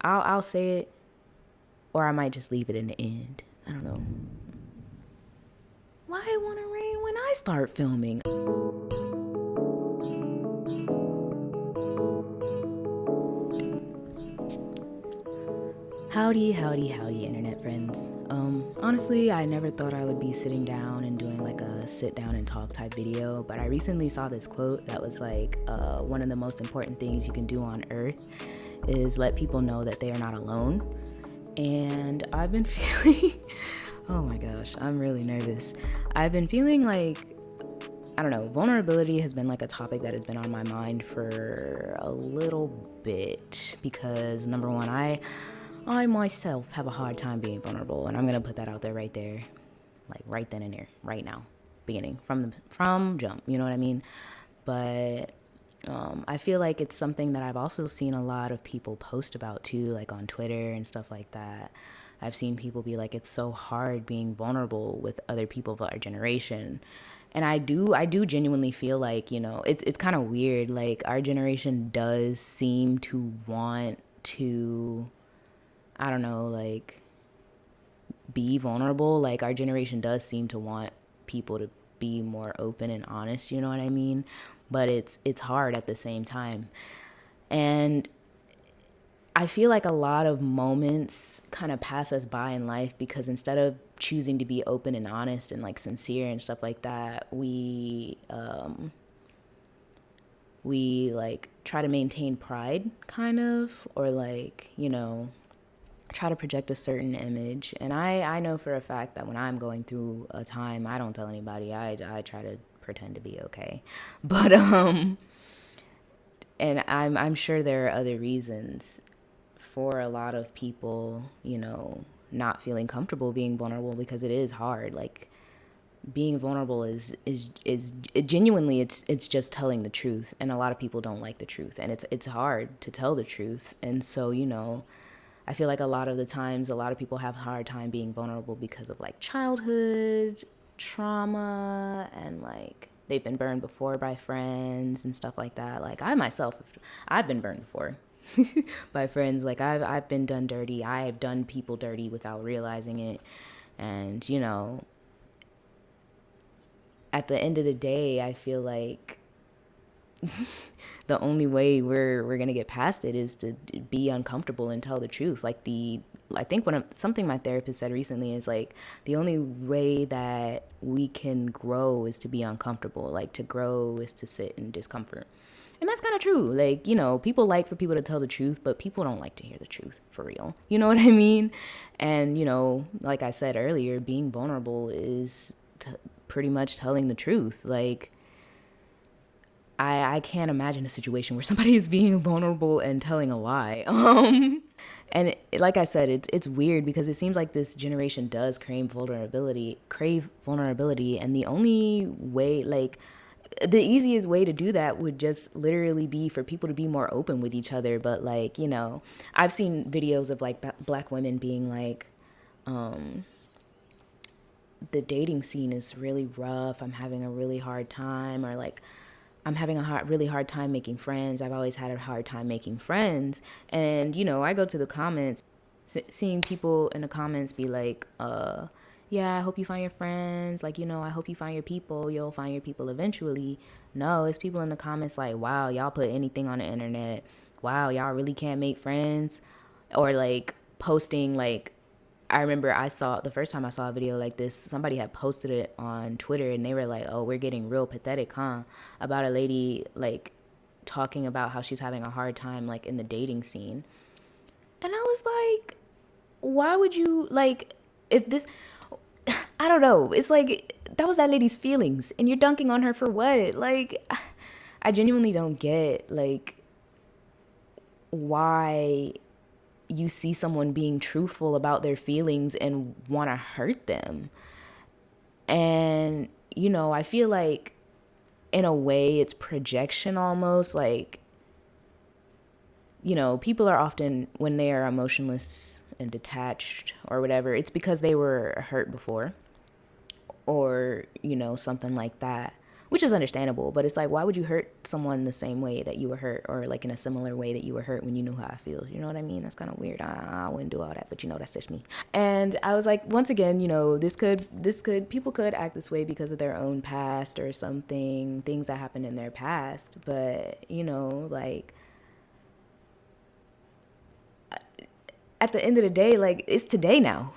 I'll say it, or I might just leave it in the end. I don't know. Why it wanna rain when I start filming? Howdy, howdy, howdy, internet friends. Honestly, I never thought I would be sitting down and doing like a sit down and talk type video, but I recently saw this quote that was like, one of the most important things you can do on earth is let people know that they are not alone. And I've been feeling, oh my gosh, I'm really nervous. I've been feeling like, I don't know, vulnerability has been like a topic that has been on my mind for a little bit because number one, I myself have a hard time being vulnerable, and I'm gonna put that out there right there, like right then and there, right now, beginning from jump. You know what I mean? But I feel like it's something that I've also seen a lot of people post about too, like on Twitter and stuff like that. I've seen people be like, it's so hard being vulnerable with other people of our generation. And I do genuinely feel like, it's kind of weird. Like our generation does seem to want to, I don't know, like be vulnerable. Like our generation does seem to want people to be more open and honest, you know what I mean? But it's hard at the same time. And I feel like a lot of moments kind of pass us by in life because instead of choosing to be open and honest and like sincere and stuff like that, we like try to maintain pride kind of, or like, try to project a certain image. And I know for a fact that when I'm going through a time, I don't tell anybody. I try to pretend to be okay. But and I'm sure there are other reasons for a lot of people, not feeling comfortable being vulnerable because it is hard. Like being vulnerable is it genuinely it's just telling the truth, and a lot of people don't like the truth, and it's hard to tell the truth. And so, I feel like a lot of the times a lot of people have a hard time being vulnerable because of like childhood trauma, and like they've been burned before by friends and stuff like that. Like I myself, I've been burned before by friends. Like I've been done dirty. I've done people dirty without realizing it. And at the end of the day, I feel like the only way we're gonna get past it is to be uncomfortable and tell the truth. Like I think something my therapist said recently is like the only way that we can grow is to be uncomfortable. Like to grow is to sit in discomfort. And that's kind of true. Like, people like for people to tell the truth, but people don't like to hear the truth for real. You know what I mean? And, like I said earlier, being vulnerable is pretty much telling the truth. Like, I can't imagine a situation where somebody is being vulnerable and telling a lie. And like I said, it's weird because it seems like this generation does crave vulnerability, and the only way, like, the easiest way to do that would just literally be for people to be more open with each other. But like, I've seen videos of like black women being like, the dating scene is really rough. I'm having a really hard time, or like, I'm having a really hard time making friends. I've always had a hard time making friends. And, I go to the comments, seeing people in the comments be like, yeah, I hope you find your friends. Like, I hope you find your people. You'll find your people eventually. No, it's people in the comments like, wow, y'all put anything on the internet. Wow, y'all really can't make friends. Or like posting like, I remember the first time I saw a video like this, somebody had posted it on Twitter and they were like, oh, we're getting real pathetic, huh? About a lady like talking about how she's having a hard time like in the dating scene. And I was like, why would you like, if this, I don't know. It's like, that was that lady's feelings and you're dunking on her for what? Like, I genuinely don't get like why you see someone being truthful about their feelings and want to hurt them. And, I feel like in a way it's projection almost. Like, people are often, when they are emotionless and detached or whatever, it's because they were hurt before or, something like that. which is understandable, but it's like, why would you hurt someone the same way that you were hurt, or like in a similar way that you were hurt when you knew how I feel? You know what I mean? That's kind of weird. I wouldn't do all that, but that's just me. And I was like, once again, people could act this way because of their own past or something, things that happened in their past. But, like, at the end of the day, like, it's today now.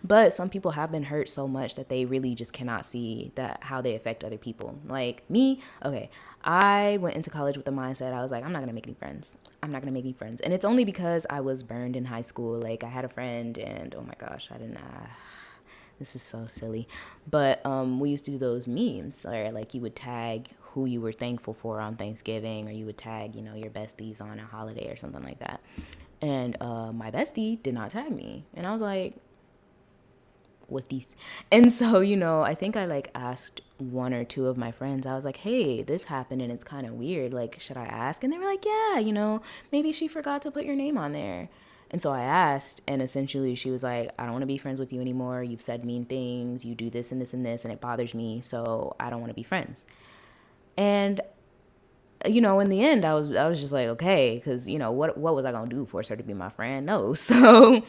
But some people have been hurt so much that they really just cannot see that how they affect other people. Like me, okay, I went into college with the mindset, I was like, I'm not gonna make any friends. And it's only because I was burned in high school. Like, I had a friend, and oh my gosh, this is so silly. But we used to do those memes where, like, you would tag who you were thankful for on Thanksgiving, or you would tag, your besties on a holiday or something like that. And my bestie did not tag me. And I was like, with these. And so, I think I like asked one or two of my friends, I was like, hey, this happened and it's kind of weird. Like, should I ask? And they were like, yeah, maybe she forgot to put your name on there. And so I asked, and essentially she was like, I don't want to be friends with you anymore. You've said mean things. You do this and this and this, and it bothers me. So I don't want to be friends. And in the end, I was just like, okay, because, what was I going to do, force her to be my friend? No. So,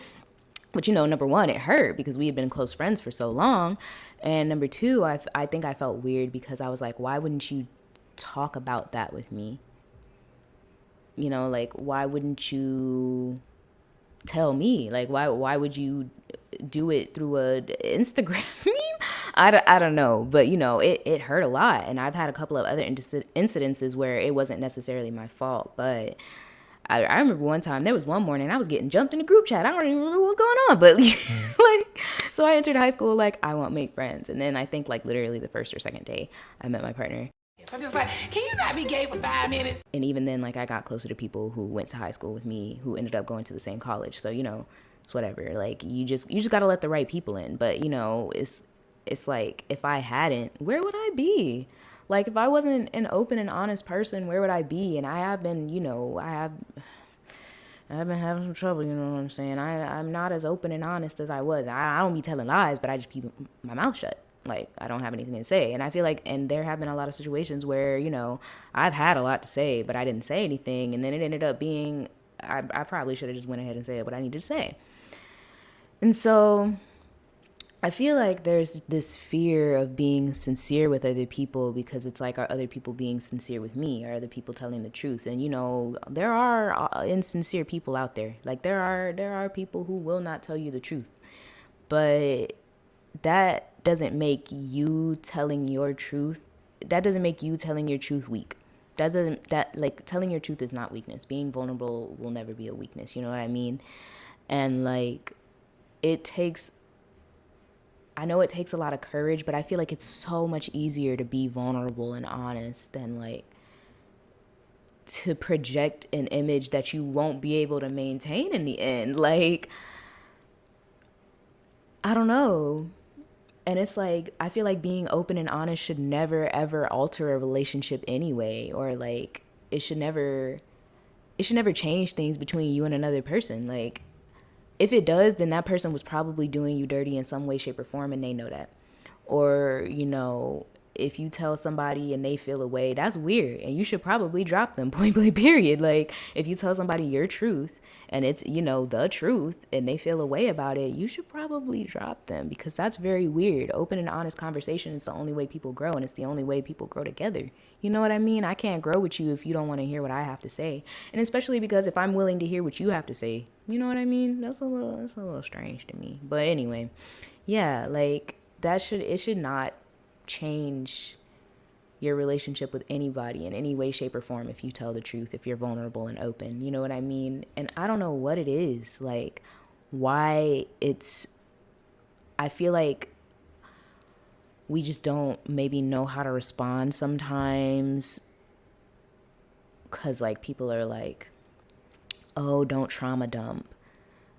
but, number one, it hurt because we had been close friends for so long. And number two, I think I felt weird because I was like, why wouldn't you talk about that with me? Like, why wouldn't you tell me? Like, why would you do it through a Instagram meme? I don't know, but it hurt a lot. And I've had a couple of other incidences where it wasn't necessarily my fault, but I remember one time, there was one morning I was getting jumped in the group chat. I don't even remember what was going on, but so I entered high school like, I won't make friends. And then I think like literally the first or second day I met my partner. So I'm just like, can you not be gay for 5 minutes? And even then, like, I got closer to people who went to high school with me, who ended up going to the same college. So, it's whatever. Like, you just got to let the right people in. But, it's like, if I hadn't, where would I be? Like, if I wasn't an open and honest person, where would I be? And I have been, I've been having some trouble, you know what I'm saying? I'm not as open and honest as I was. I don't be telling lies, but I just keep my mouth shut. Like, I don't have anything to say. And I feel like, and there have been a lot of situations where, I've had a lot to say, but I didn't say anything. And then it ended up being, I probably should have just went ahead and said what I needed to say. And so I feel like there's this fear of being sincere with other people because it's like, are other people being sincere with me? Are other people telling the truth? And, there are insincere people out there. Like, there are people who will not tell you the truth. But that doesn't make you telling your truth. That doesn't make you telling your truth weak. Telling your truth is not weakness. Being vulnerable will never be a weakness. You know what I mean? And like, I know it takes a lot of courage, but I feel like it's so much easier to be vulnerable and honest than like to project an image that you won't be able to maintain in the end. Like, I don't know. And it's like, I feel like being open and honest should never, ever alter a relationship anyway. Or like, it should never change things between you and another person. Like, if it does, then that person was probably doing you dirty in some way, shape, or form, and they know that. Or, if you tell somebody and they feel away, that's weird. And you should probably drop them, point blank, period. Like, if you tell somebody your truth and it's, the truth and they feel away about it, you should probably drop them because that's very weird. Open and honest conversation is the only way people grow, and it's the only way people grow together. You know what I mean? I can't grow with you if you don't want to hear what I have to say. And especially because if I'm willing to hear what you have to say, you know what I mean? That's a little strange to me. But anyway, yeah, like it should not change your relationship with anybody in any way, shape, or form if you tell the truth, if you're vulnerable and open. You know what I mean? And I don't know what it is, like, why I feel like we just don't maybe know how to respond sometimes because, like, people are like, oh, don't trauma dump.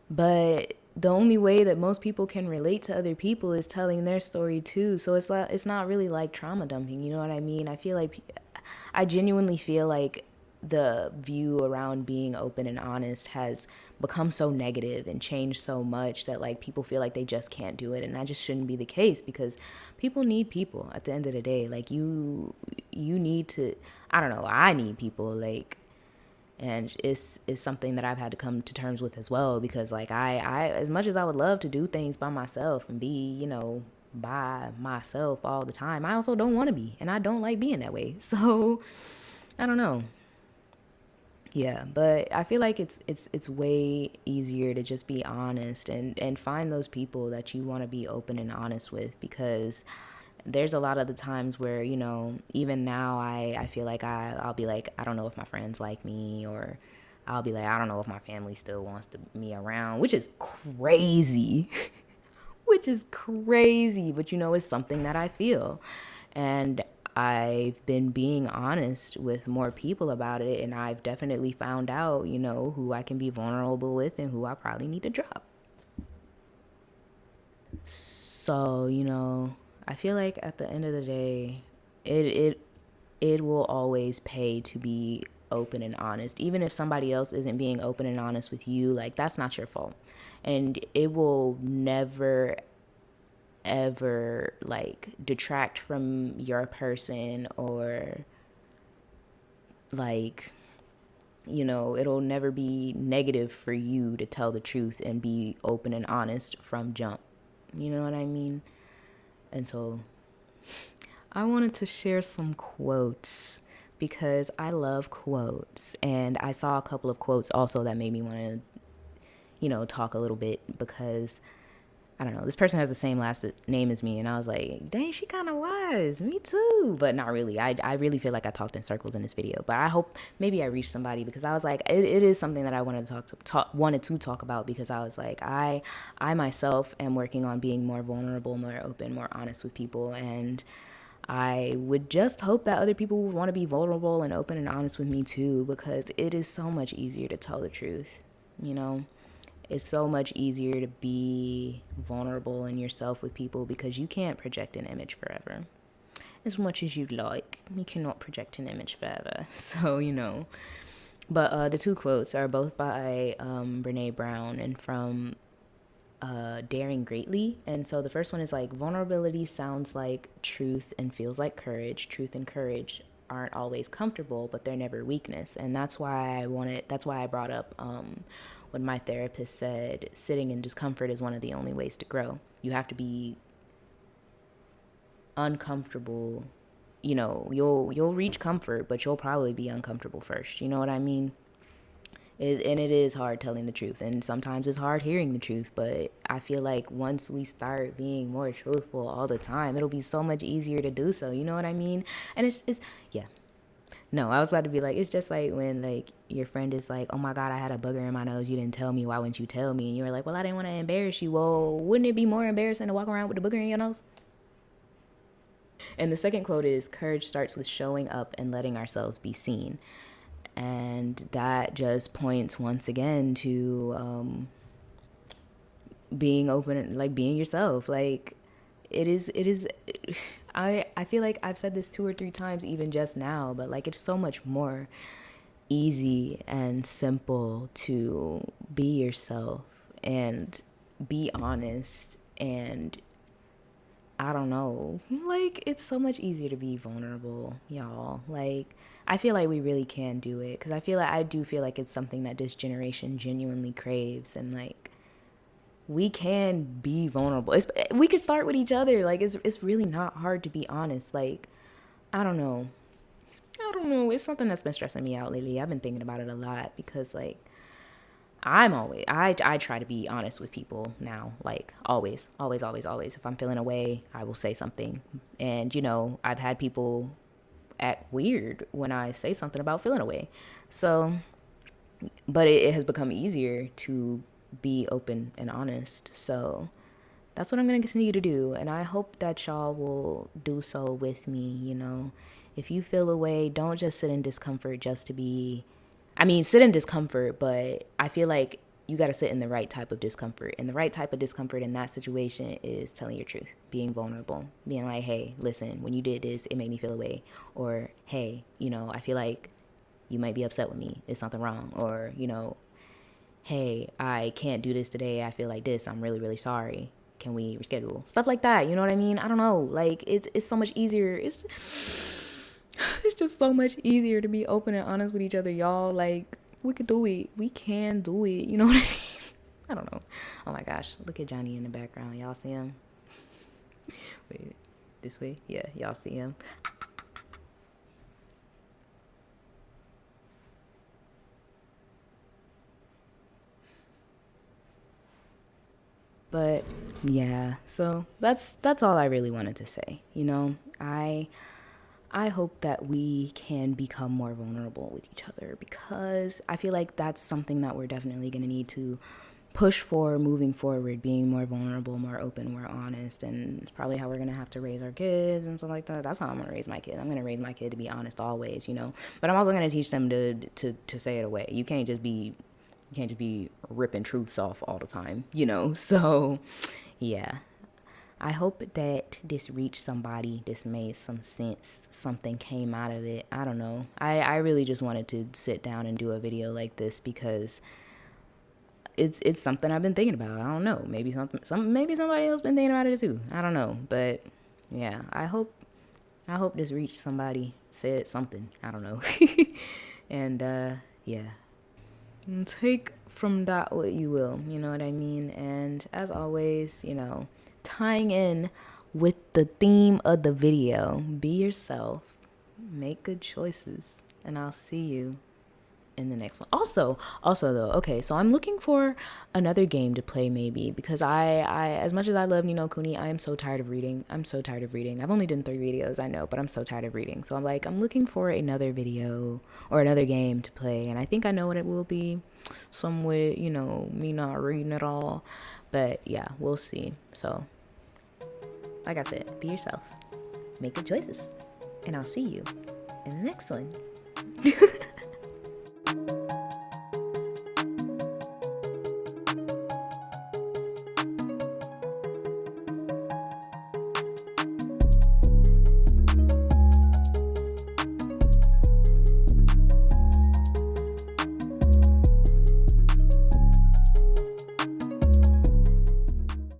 But the only way that most people can relate to other people is telling their story too. So it's not really like trauma dumping. You know what I mean? I genuinely feel like the view around being open and honest has become so negative and changed so much that like people feel like they just can't do it, and that just shouldn't be the case, because people need people at the end of the day. Like you need to, I don't know, I need people, like, and it's something that I've had to come to terms with as well, because like I as much as I would love to do things by myself and be, by myself all the time, I also don't want to be, and I don't like being that way. So I don't know. Yeah, but I feel like it's way easier to just be honest and find those people that you want to be open and honest with, because there's a lot of the times where, even now I feel like I'll be like, I don't know if my friends like me, or I'll be like, I don't know if my family still wants me around, which is crazy. Which is crazy, but it's something that I feel. And I've been being honest with more people about it, and I've definitely found out, who I can be vulnerable with and who I probably need to drop. So, I feel like at the end of the day, it it it will always pay to be open and honest. Even if somebody else isn't being open and honest with you, like, that's not your fault. And it will never ever like detract from your person, or like, it'll never be negative for you to tell the truth and be open and honest from jump. You know what I mean? And so I wanted to share some quotes, because I love quotes, and I saw a couple of quotes also that made me want to, talk a little bit, because I don't know, this person has the same last name as me, and I was like, dang, she kind of wise. Me too. But not really. I really feel like I talked in circles in this video, but I hope maybe I reached somebody, because I was like, it is something that I wanted to talk about, because I was like, I myself am working on being more vulnerable, more open, more honest with people, and I would just hope that other people would want to be vulnerable and open and honest with me too, because it is so much easier to tell the truth, It's so much easier to be vulnerable in yourself with people, because you can't project an image forever. As much as you'd like, you cannot project an image forever. So, But the two quotes are both by Brene Brown and from Daring Greatly. And so the first one is like, vulnerability sounds like truth and feels like courage. Truth and courage aren't always comfortable, but they're never weakness. And that's why I brought up when my therapist said sitting in discomfort is one of the only ways to grow. You have to be uncomfortable. You'll reach comfort, but you'll probably be uncomfortable first. You know what I mean? And it is hard telling the truth, and sometimes it's hard hearing the truth, but I feel like once we start being more truthful all the time, it'll be so much easier to do so. You know what I mean? And it's yeah. No, I was about to be like, it's just like when like your friend is like, oh my God, I had a booger in my nose, you didn't tell me, why wouldn't you tell me? And you were like, well, I didn't want to embarrass you. Well, wouldn't it be more embarrassing to walk around with a booger in your nose? And the second quote is, courage starts with showing up and letting ourselves be seen. And that just points once again to being open, like being yourself. Like it is I feel like I've said this 2 or 3 times even just now, but like it's so much more easy and simple to be yourself and be honest, and I don't know, like it's so much easier to be vulnerable, y'all. Like I feel like we really can do it, because I do feel like it's something that this generation genuinely craves, and like we can be vulnerable. We could start with each other. Like it's really not hard to be honest. Like I don't know. It's something that's been stressing me out lately. I've been thinking about it a lot, because like I try to be honest with people now, like always, always, always, always. If I'm feeling away, I will say something. And I've had people act weird when I say something about feeling away. So, but it has become easier to be open and honest. So that's what I'm going to continue to do. And I hope that y'all will do so with me. If you feel away, don't just sit in discomfort just to be, sit in discomfort, but I feel like you got to sit in the right type of discomfort. And the right type of discomfort in that situation is telling your truth, being vulnerable, being like, hey, listen, when you did this, it made me feel away. Or, hey, I feel like you might be upset with me. Is something wrong? Or, you know, hey, I can't do this today. I feel like this. I'm really, really sorry. Can we reschedule? Stuff like that. You know what I mean? I don't know. Like, it's so much easier. It's just so much easier to be open and honest with each other, y'all. Like, we could do it. We can do it. You know what I mean? I don't know. Oh my gosh. Look at Johnny in the background. Y'all see him? Wait, this way? Yeah, y'all see him? But yeah, so that's all I really wanted to say. You know, I hope that we can become more vulnerable with each other, because I feel like that's something that we're definitely going to need to push for moving forward, being more vulnerable, more open, more honest. And it's probably how we're going to have to raise our kids and stuff like that. That's how I'm going to raise my kid. I'm going to raise my kid to be honest always, you know, but I'm also going to teach them to say it away. You can't just be ripping truths off all the time, you know? So yeah, I hope that this reached somebody, this made some sense, something came out of it. I don't know. I really just wanted to sit down and do a video like this because it's something I've been thinking about. I don't know. Maybe maybe somebody else been thinking about it too. I don't know. But yeah, I hope this reached somebody, said something. I don't know. And yeah. Take from that what you will, you know what I mean? And as always, you know, tying in with the theme of the video, be yourself, make good choices, and I'll see you in the next one. Also though, okay, so I'm looking for another game to play maybe, because I as much as I love Nino Kuni, I am so tired of reading. I've only done 3 videos, I know, but I'm so tired of reading. So I'm looking for another video or another game to play, and I think I know what it will be. Some with, you know, me not reading at all, but yeah, we'll see. So like I said, be yourself, make good choices, and I'll see you in the next one.